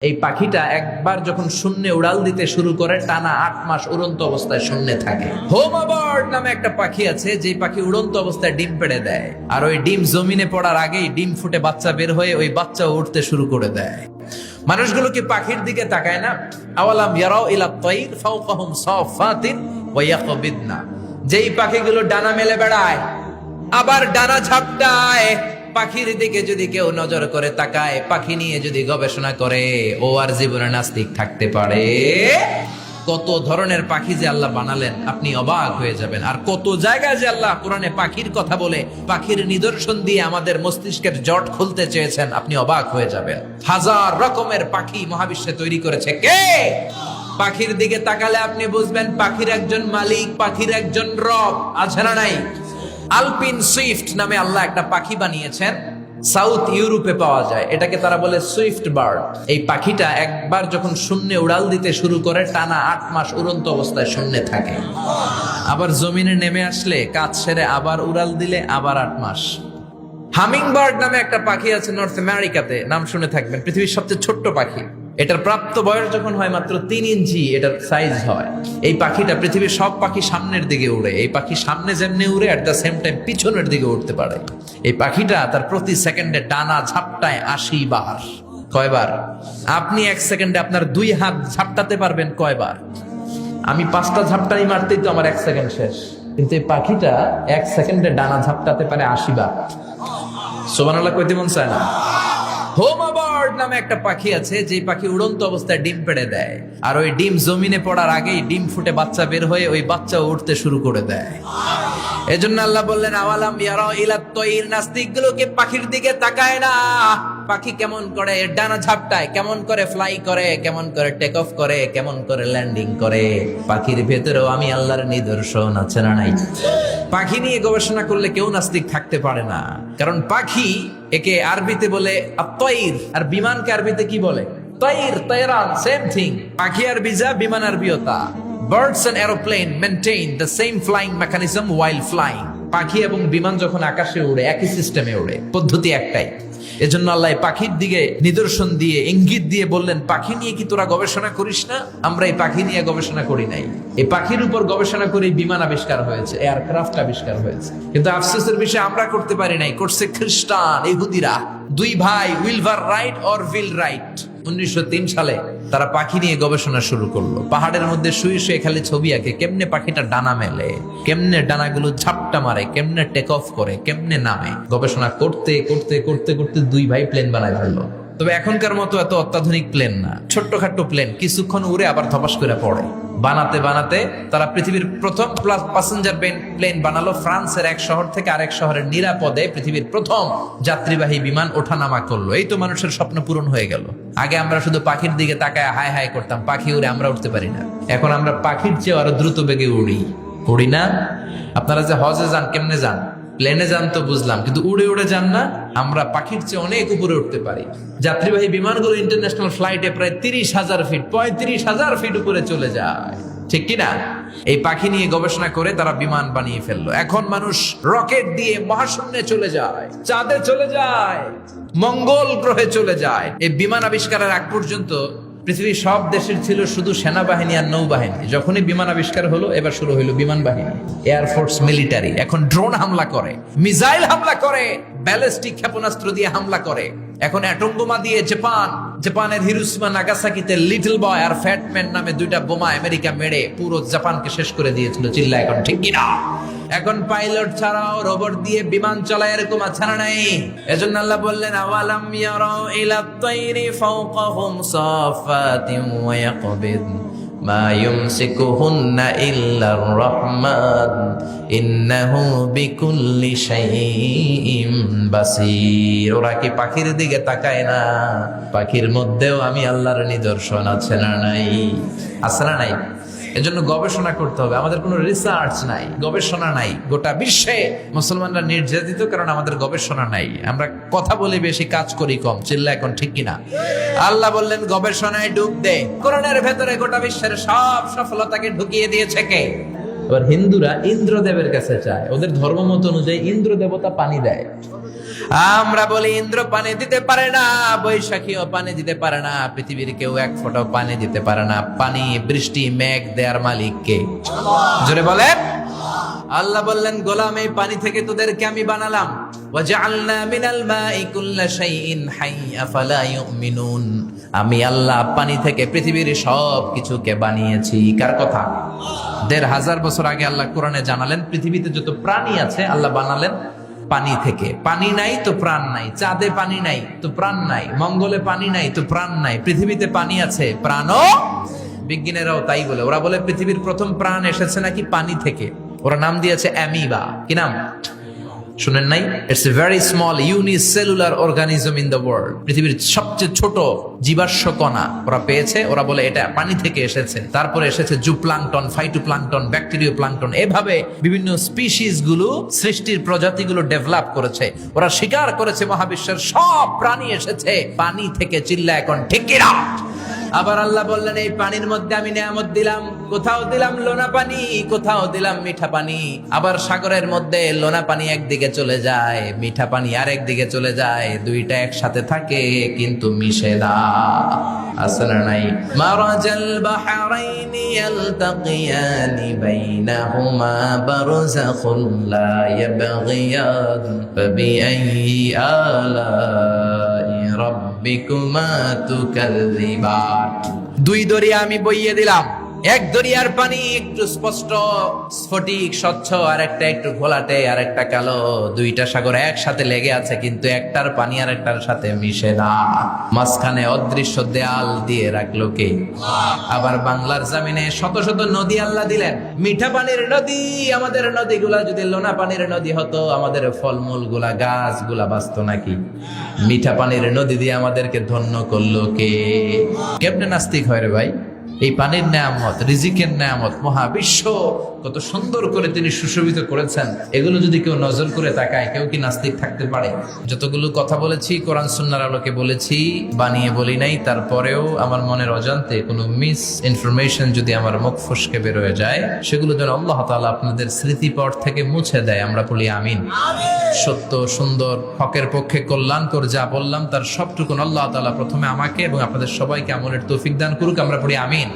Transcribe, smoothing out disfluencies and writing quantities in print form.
এই পাখিটা একবার যখন শূন্যে উড়াল দিতে শুরু করে টানা 8 মাস উড়ন্ত অবস্থায় শূন্যে থাকে। হোমা বার্ড নামে একটা পাখি আছে যে পাখি উড়ন্ত অবস্থায় ডিম পেড়ে দেয়, আর ওই ডিম জমিনে পড়ার আগেই ডিম ফুটে বাচ্চা বের হয়ে ওই বাচ্চা উঠতে শুরু করে দেয়। মানুষগুলো কি পাখির দিকে তাকায় না? আওয়ালাম ইয়ারাউ ইলা তাইর ফাওকাহুম সাফাতিন ওয়া ইয়াকবিদনা, যেই পাখিগুলো ডানা মেলে বেড়ায় আবার ডানা ঝাপটায়, পাখির দিকে যদি কেউ নজর করে তাকায়, পাখি নিয়ে যদি গবেষণা করে, ও আর জীবনে নাস্তিক থাকতে পারে? কত ধরনের পাখি যে আল্লাহ বানালেন, আপনি অবাক হয়ে যাবেন। আর কত জায়গায় যে আল্লাহ কোরআনে পাখির কথা বলে পাখির নিদর্শন দিয়ে আমাদের মস্তিষ্কের জট খুলতে চেয়েছেন, আপনি অবাক হয়ে যাবেন। হাজার রকমের পাখি মহাবিশ্বে তৈরি করেছে কে? পাখির দিকে তাকালে আপনি বুঝবেন পাখির একজন মালিক, পাখির একজন রব আছে না নাই? আলপিন সুইফট নামে আল্লাহ একটা পাখি বানিয়েছেন, সাউথ ইউরোপে পাওয়া যায়। এটাকে তারা বলে সুইফট বার্ড। এই পাখিটা একবার যখন শূন্যে উড়াল দিতে শুরু করে টানা 8 মাস উড়ন্ত অবস্থায় শূন্যে থাকে, আবার জমিনে নেমে আসলে কাজ সেরে আবার উড়াল দিলে আবার 8 মাস। হামিং বার্ড নামে একটা পাখি আছে নর্থ আমেরিকাতে, নাম শুনে থাকবেন। পৃথিবীর সবচেয়ে ছোট্ট পাখি। এটার প্রাপ্ত বয়স যখন হয় মাত্র 3 ইঞ্চি এটার সাইজ হয়। এই পাখিটা পৃথিবীর সব পাখি সামনের দিকে উড়ে। এই পাখি সামনে যেমনি উড়ে অ্যাট দ্য সেম টাইম পিছনের দিকে উঠতে পারে। এই পাখিটা তার প্রতি সেকেন্ডে ডানা ঝাপটায় 80 বার। কয়বার? আপনি 1 সেকেন্ডে আপনার 2 হাত ঝাপটাতে পারবেন কয়বার? আমি 5টা ঝাপটাই মারতেই তো আমার 1 সেকেন্ড শেষ, কিন্তু এই পাখিটা 1 সেকেন্ডে ডানা ঝাপটাতে পারে 80 বার। সুবহানাল্লাহ কইতে মন চায় না? হোমা বার্ড নামে একটা পাখি আছে যে পাখি উড়ন্ত অবস্থায় ডিম পেড়ে দেয়, আর ওই ডিম জমিনে পড়ার আগেই ডিম ফুটে বাচ্চা বের হয়ে ওই বাচ্চা উঠতে শুরু করে দেয়। এজন্য আল্লাহ বললেন আওয়ালাম ইয়ারাউ ইলা তাইর, নাস্তিকগুলোকে পাখির দিকে তাকায় না। পাখি কেমন করে ডানা ঝাপটায়, কেমন করে ফ্লাই করে, কেমন করে টেক অফ করে, কেমন করে ল্যান্ডিং করে। পাখির ভেতরেও আমি আল্লাহর নিদর্শন আছে না নাই? পাখি নিয়ে গবেষণা করলে কেউ নাস্তিক থাকতে পারে না, কারণ পাখি একে আরবিতে বলে আত-তাইর, আর বিমানকে আরবিতে কি বলে? তাইর, তায়রান, সেম থিং। পাখি আরবি যা, বিমান আরবিও তা। Birds and aeroplane maintain the same flying mechanism while flying. পাখি এবং বিমান যখন আকাশে উড়ে একই সিস্টেমে উড়ে, পদ্ধতি একটাই। এজন্য আল্লাহ পাখির দিকে নিদর্শন দিয়ে ইঙ্গিত দিয়ে বললেন, পাখি নিয়ে কি তোরা গবেষণা করিস না? আমরা এই পাখি নিয়ে গবেষণা করি নাই। এই পাখির উপর গবেষণা করে বিমান আবিষ্কার হয়েছে, এয়ারক্রাফট আবিষ্কার হয়েছে। কিন্তু আফসোসের বিষয় আমরা করতে পারি নাই, করছে খ্রিস্টান ইহুদিরা। 2 ভাই উইলভার রাইট অর উইল রাইট 1903 সালে তারা পাখি নিয়ে গবেষণা শুরু করলো। পাহাড়ের মধ্যে শুয়ে শুয়ে খালি ছবি আঁকে, কেমনে পাখিটা ডানা মেলে, কেমনে ডানাগুলো ঝাপটা মারে, কেমনে টেক অফ করে, কেমনে নামে। গবেষণা করতে করতে করতে করতে 2 ভাই প্লেন বানায় ফেললো। তবে এখনকার মতো এত অত্যাধুনিক প্লেন না, ছোট্টখাট্ট প্লেন, কিছুক্ষণ উড়ে আবার ধপাস করে পড়ে। বানাতে বানাতে তারা পৃথিবীর প্রথম প্যাসেঞ্জার প্লেন বানালো। ফ্রান্সের এক শহর থেকে আরেক শহরের নিরাপদে পৃথিবীর প্রথম যাত্রীবাহী বিমান ওঠানামা করলো। এই তো মানুষের স্বপ্ন পূরণ হয়ে গেল। আগে আমরা শুধু পাখির দিকে তাকায় হায় হায় করতাম, পাখি উড়ে, আমরা উঠতে পারি না। এখন আমরা পাখির চেয়ে আরো দ্রুত বেগে উড়ি না? আপনারা যে হজে যান, কেমনে যান? প্লেনে যান তো বুঝলাম, কিন্তু উড়ে উড়ে যান না? আমরা পাখির চেয়ে অনেক উপরে উঠতে পারি। যাত্রীবাহী বিমানগুলো ইন্টারন্যাশনাল ফ্লাইটে প্রায় 30,000 ফিট, 35,000 ফিট উপরে চলে যায়, ঠিক কিনা? এই পাখি নিয়ে গবেষণা করে তারা বিমান বানিয়ে ফেললো। এখন মানুষ রকেট দিয়ে মহাশূন্যে চলে যায়, চাঁদে চলে যায়, মঙ্গল গ্রহে চলে যায়। এই বিমান আবিষ্কারের আগ পর্যন্ত পৃথিবীর সব দেশের ছিল শুধু সেনাবাহিনী আর নৌবাহিনী। যখনই বিমান আবিষ্কার হলো, এবার শুরু হইলো বিমান বাহিনী, এয়ারফোর্স, মিলিটারি। এখন ড্রোন হামলা করে, মিসাইল হামলা করে, ব্যালিস্টিক ক্ষেপণাস্ত্র দিয়ে হামলা করে। এখন অ্যাটম বোমা দিয়ে জাপানের হিরোশিমা নাগাসাকিতে লিটল বয় আর ফ্যাট ম্যান নামে 2টা বোমা আমেরিকা মেরে পুরো জাপানকে শেষ করে দিয়েছিল। চিল্লা এখন ঠিক কিনা? এখন পাইলট ছাড়াও রোবট দিয়ে বিমান চালায়, এরকম আছে না নাই? এজন্য আল্লাহ বললেন আওয়ালাম ইয়ারাউ ইলা তাইরি ফাওকাহুম সাফাতিন ওয়া ইয়াকবিদ মা ইউমসিকুহুন্না ইল্লার রহমান ইন্নাহু বিকুল্লি শাইইন বাসীর। ওরা কি পাখির দিকে তাকায় না? পাখির মধ্যেও আমি আল্লাহর নিদর্শন আছে না নাই? আছে না নাই? এজন্য গবেষণা করতে হবে। আমাদের কোনো রিসার্চ নাই, গবেষণা নাই। গোটা বিশ্বে মুসলমানরা নির্যাতিত, কারণ আমাদের গবেষণা নাই। আমরা কথা বলি বেশি, কাজ করি কম। চিল্লা এখন ঠিক কিনা? আল্লাহ বললেন গবেষণায় ডুব দে। কোরআনের ভেতরে গোটা বিশ্বের সব সফলতাকে ঢুকিয়ে দিয়েছে কে? এবার হিন্দুরা ইন্দ্রদেবের কাছে চায়, ওদের ধর্মমত অনুযায়ী ইন্দ্র দেবতা পানি দেয়। আমরা বলি ইন্দ্র পানি দিতে পারে না, বৈশাখীও পানি দিতে পারে না, পৃথিবীর কেউ এক ফোঁটাও পানি দিতে পারে না। পানি, বৃষ্টি, মেঘ দেয়ার মালিক কে? জোরে বলে। আল্লাহ বললেন, গোলাম এই পানি থেকে তোদেরকে আমি বানালাম। ওয়াজআলনা মিনাল মাই কুল্লা শাইইন হাই আফালা ইউমিনুন। আমি আল্লাহ পানি থেকে পৃথিবীর সব কিছুকে বানিয়েছি। কার কথা? ১৫০০ বছর আগে আল্লাহ কোরআনে জানালেন পৃথিবীতে যত প্রাণী আছে আল্লাহ বানালেন পানি থেকে। পানি নাই তো প্রাণ নাই, চাঁদে পানি নাই তো প্রাণ নাই, মঙ্গলে পানি নাই তো প্রাণ নাই, পৃথিবীতে পানি আছে, প্রাণও। বিজ্ঞানীরাও তাই বলে, ওরা বলে পৃথিবীর প্রথম প্রাণ এসেছে নাকি পানি থেকে। ওরা নাম দিয়েছে অ্যামিবা। কি নাম শুনেন নাই? It's a very small unicellular organism in the world. পৃথিবীর সবচেয়ে ছোট জীবাশ্ম কণা ওরা পেয়েছে। ওরা বলে এটা পানি থেকে এসেছে। তারপরে এসেছে জুপ্লাঙ্কটন, ফাইটোপ্লাঙ্কটন, ব্যাকটেরিয়া প্লাঙ্কটন, এভাবে বিভিন্ন স্পিসিস গুলো, সৃষ্টির প্রজাতিগুলো ডেভেলপ করেছে। ওরা স্বীকার করেছে মহাবিশ্বের সব প্রাণী এসেছে পানি থেকে। চিল্লা এখন ঠিক কিনা? আবার আল্লাহ বললেন এই পানির মধ্যে আমি নিয়ামত দিলাম। কোথাও দিলাম লোনা পানি, কোথাও দিলাম মিঠা পানি। আবার সাগরের মধ্যে লোনা পানি একদিকে চলে যায়, মিঠা পানি আরেক দিকে চলে যায়, দুইটা একসাথে থাকে কিন্তু মিশে না। আছে না নাই? মারাজাল বাহরাইনি ইয়ালতাকিয়ানি বাইনাহুমা বারযাখুন লা ইয়াবগিয়ান ফাবিআইয়ি আলাই রাব্বিকুমা তুকাল্লিবান। দুই দরিয়া আমি বইয়ে দিলাম। এক দরিয়ার পানি একটু স্পষ্ট স্ফটিক স্বচ্ছ, আর একটা একটু ঘোলাটে, আর একটা কালো। দুইটা সাগর একসাথে লেগে আছে কিন্তু একটার পানি আর একটার সাথে মিশে না। মাঝখানে অদৃশ্য দেয়াল দিয়ে রাখলো কে? আবার বাংলার জমিনে শত শত নদী আল্লাহ দিলেন, মিঠা পানির নদী। আমাদের নদীগুলা যদি লোনা পানির নদী হতো, আমাদের ফলমূল গুলা, গাছ গুলা বাঁচতো নাকি? মিঠা পানির নদী দিয়ে আমাদেরকে ধন্য করলো কে? কেমনে নাস্তিক হয় রে ভাই? এই পানির নেয়ামত, রিজিকের নেয়ামত, মহাবিশ্ব কত সুন্দর করে তিনি সুশোভিত করেছেন। এগুলো যদি কেউ নজর করে তাকায়, কেউ কি নাস্তিক থাকতে পারে? যতগুলো কথা বলেছি কোরআন সুন্নাহর আলোকে বলেছি, বানিয়ে বলি নাই। তারপরেও আমার মনের অজান্তে কোনো মিস ইনফরমেশন যদি আমার মুখ ফসকে বের হয়ে যায়, সেগুলো যেন আল্লাহ তাআলা আপনাদের স্মৃতিপট থেকে মুছে দেয়। আমরা বলি আমিন। সত্য, সুন্দর, হকের পক্ষে কল্যাণকর যা বললাম তার সবটুকুন আল্লাহ তাআলা প্রথমে আমাকে এবং আপনাদের সবাইকে আমলের তৌফিক দান করুক। আমরা পড়ি আমিন।